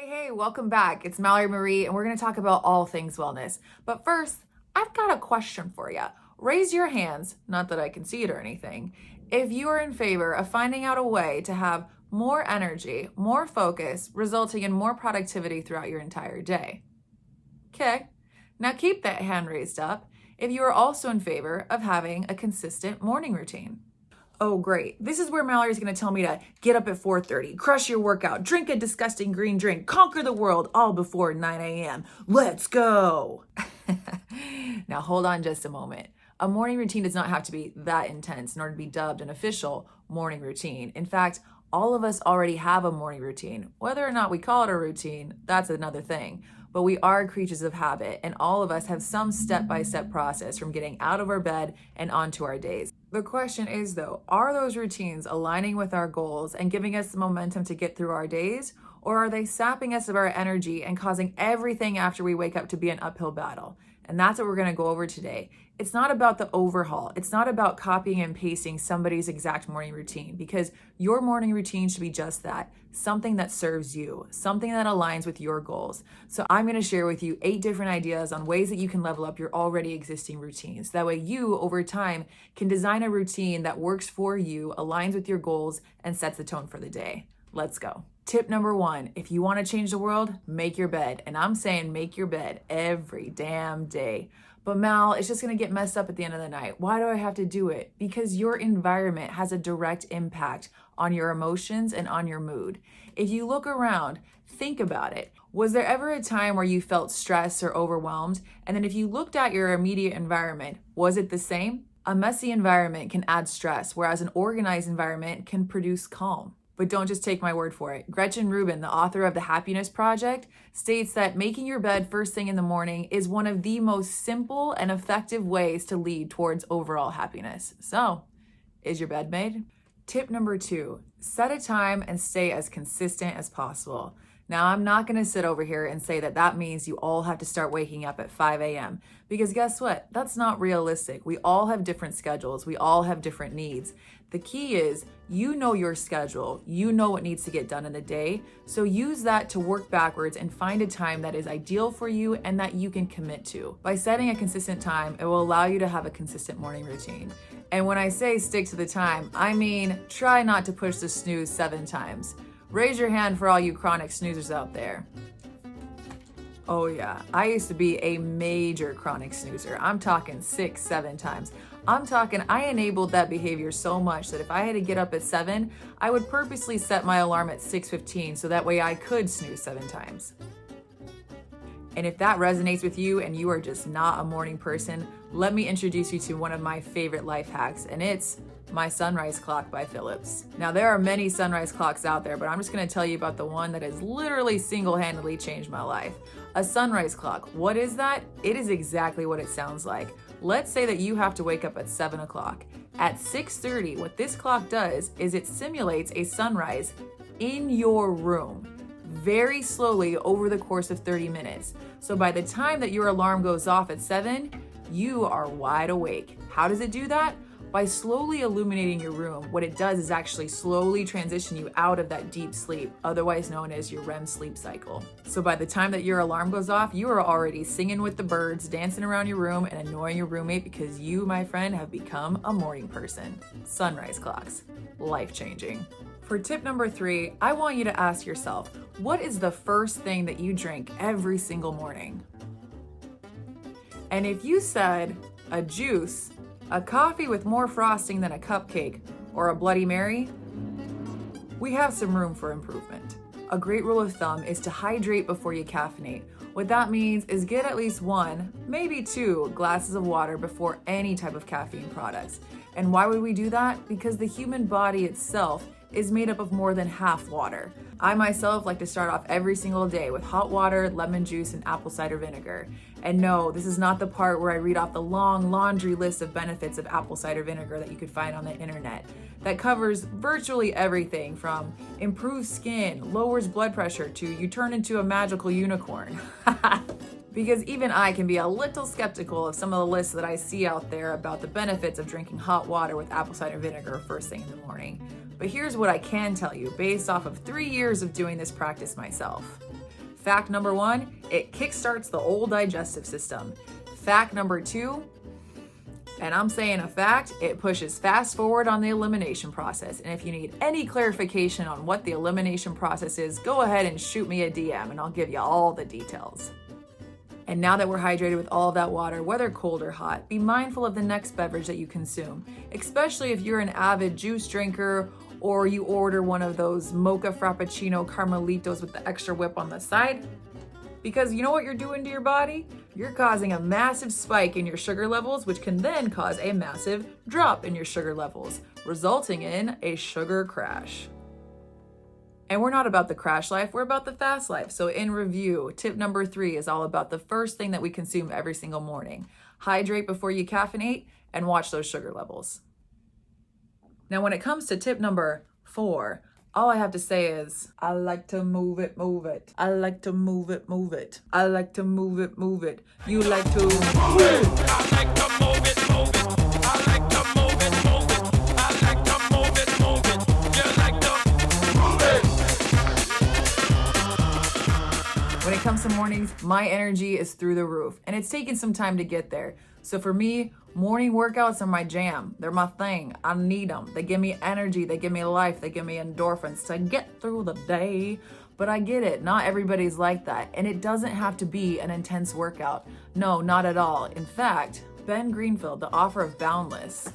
Hey, welcome back. It's Mallory Marie, and we're going to talk about all things wellness. But first, I've got a question for you. Raise your hands, not that I can see it or anything, if you are in favor of finding out a way to have more energy, more focus, resulting in more productivity throughout your entire day. Okay, now keep that hand raised up if you are also in favor of having a consistent morning routine. Oh, great. This is where Mallory's going to tell me to get up at 4:30, crush your workout, drink a disgusting green drink, conquer the world all before 9 a.m. Let's go. Now, hold on just a moment. A morning routine does not have to be that intense in order to be dubbed an official morning routine. In fact, all of us already have a morning routine. Whether or not we call it a routine, that's another thing. But we are creatures of habit, and all of us have some step-by-step process from getting out of our bed and onto our days. The question is, though, are those routines aligning with our goals and giving us the momentum to get through our days, or are they sapping us of our energy and causing everything after we wake up to be an uphill battle? And that's what we're going to go over today. It's not about the overhaul. It's not about copying and pasting somebody's exact morning routine, because your morning routine should be just that, something that serves you, something that aligns with your goals. So I'm going to share with you 8 different ideas on ways that you can level up your already existing routines. That way you, over time, can design a routine that works for you, aligns with your goals, and sets the tone for the day. Let's go. Tip number 1, if you want to change the world, make your bed. And I'm saying make your bed every damn day. But Mal, it's just going to get messed up at the end of the night. Why do I have to do it? Because your environment has a direct impact on your emotions and on your mood. If you look around, think about it. Was there ever a time where you felt stressed or overwhelmed? And then if you looked at your immediate environment, was it the same? A messy environment can add stress, whereas an organized environment can produce calm. But don't just take my word for it. Gretchen Rubin, the author of The Happiness Project, states that making your bed first thing in the morning is one of the most simple and effective ways to lead towards overall happiness. So, is your bed made? Tip number 2, set a time and stay as consistent as possible. Now, I'm not going to sit over here and say that that means you all have to start waking up at 5 a.m. because guess what? That's not realistic. We all have different schedules. We all have different needs. The key is you know your schedule. You know what needs to get done in the day. So use that to work backwards and find a time that is ideal for you and that you can commit to. By setting a consistent time, it will allow you to have a consistent morning routine. And when I say stick to the time, I mean try not to push the snooze 7 times. Raise your hand for all you chronic snoozers out there. Oh yeah, I used to be a major chronic snoozer. I'm talking 6, 7 times. I'm talking I enabled that behavior so much that if I had to get up at 7, I would purposely set my alarm at 6:15 so that way I could snooze 7 times. And if that resonates with you and you are just not a morning person, let me introduce you to one of my favorite life hacks, and it's my sunrise clock by Philips. Now, there are many sunrise clocks out there, but I'm just going to tell you about the one that has literally single-handedly changed my life. A sunrise clock. What is that? It is exactly what it sounds like. Let's say that you have to wake up at 7 o'clock. At 6:30, what this clock does is it simulates a sunrise in your room very slowly over the course of 30 minutes. So by the time that your alarm goes off at 7, you are wide awake. How does it do that? By slowly illuminating your room, what it does is actually slowly transition you out of that deep sleep, otherwise known as your REM sleep cycle. So by the time that your alarm goes off, you are already singing with the birds, dancing around your room, and annoying your roommate because you, my friend, have become a morning person. Sunrise clocks. Life-changing. For tip number 3, I want you to ask yourself, what is the first thing that you drink every single morning? And if you said a juice, a coffee with more frosting than a cupcake, or a Bloody Mary, we have some room for improvement. A great rule of thumb is to hydrate before you caffeinate. What that means is get at least 1, maybe 2 glasses of water before any type of caffeine products. And why would we do that? Because the human body itself is made up of more than half water. I myself like to start off every single day with hot water, lemon juice, and apple cider vinegar. And no, this is not the part where I read off the long laundry list of benefits of apple cider vinegar that you could find on the internet. That covers virtually everything from improved skin, lowers blood pressure, to you turn into a magical unicorn. Because even I can be a little skeptical of some of the lists that I see out there about the benefits of drinking hot water with apple cider vinegar first thing in the morning. But here's what I can tell you based off of 3 years of doing this practice myself. Fact number 1, it kickstarts the old digestive system. Fact number 2, and I'm saying a fact, it pushes fast forward on the elimination process. And if you need any clarification on what the elimination process is, go ahead and shoot me a DM and I'll give you all the details. And now that we're hydrated with all of that water, whether cold or hot, be mindful of the next beverage that you consume, especially if you're an avid juice drinker or you order one of those mocha frappuccino caramelitos with the extra whip on the side. Because you know what you're doing to your body? You're causing a massive spike in your sugar levels, which can then cause a massive drop in your sugar levels, resulting in a sugar crash. And we're not about the crash life, we're about the fast life. So in review, tip number 3 is all about the first thing that we consume every single morning. Hydrate before you caffeinate and watch those sugar levels. Now, when it comes to tip number 4, all I have to say is, I like to move it, move it. I like to move it, move it. I like to move it, move it. You like to move it. I like to move it, move it. I like to move it, move it. I like to move it, move it. You like to move it. When it comes to mornings, my energy is through the roof, and it's taken some time to get there. So for me, morning workouts are my jam. They're my thing. I need them. They give me energy. They give me life. They give me endorphins to get through the day. But I get it. Not everybody's like that. And it doesn't have to be an intense workout. No, not at all. In fact, Ben Greenfield, the author of Boundless,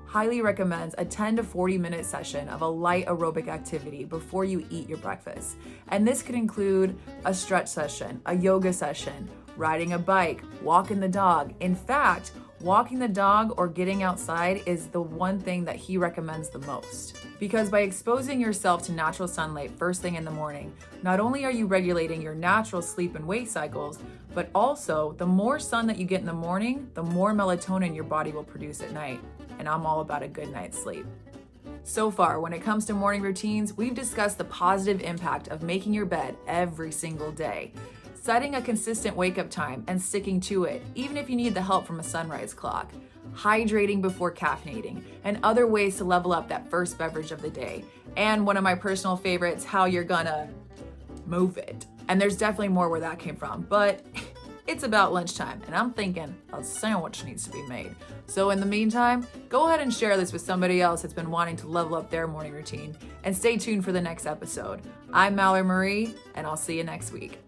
highly recommends a 10 to 40 minute session of a light aerobic activity before you eat your breakfast. And this could include a stretch session, a yoga session, riding a bike, walking the dog. In fact, walking the dog or getting outside is the one thing that he recommends the most. Because by exposing yourself to natural sunlight first thing in the morning, not only are you regulating your natural sleep and wake cycles, but also the more sun that you get in the morning, the more melatonin your body will produce at night. And I'm all about a good night's sleep. So far, when it comes to morning routines, we've discussed the positive impact of making your bed every single day, setting a consistent wake-up time and sticking to it, even if you need the help from a sunrise clock, hydrating before caffeinating, and other ways to level up that first beverage of the day. And one of my personal favorites, how you're gonna move it. And there's definitely more where that came from, but it's about lunchtime, and I'm thinking a sandwich needs to be made. So in the meantime, go ahead and share this with somebody else that's been wanting to level up their morning routine, and stay tuned for the next episode. I'm Mallory Marie, and I'll see you next week.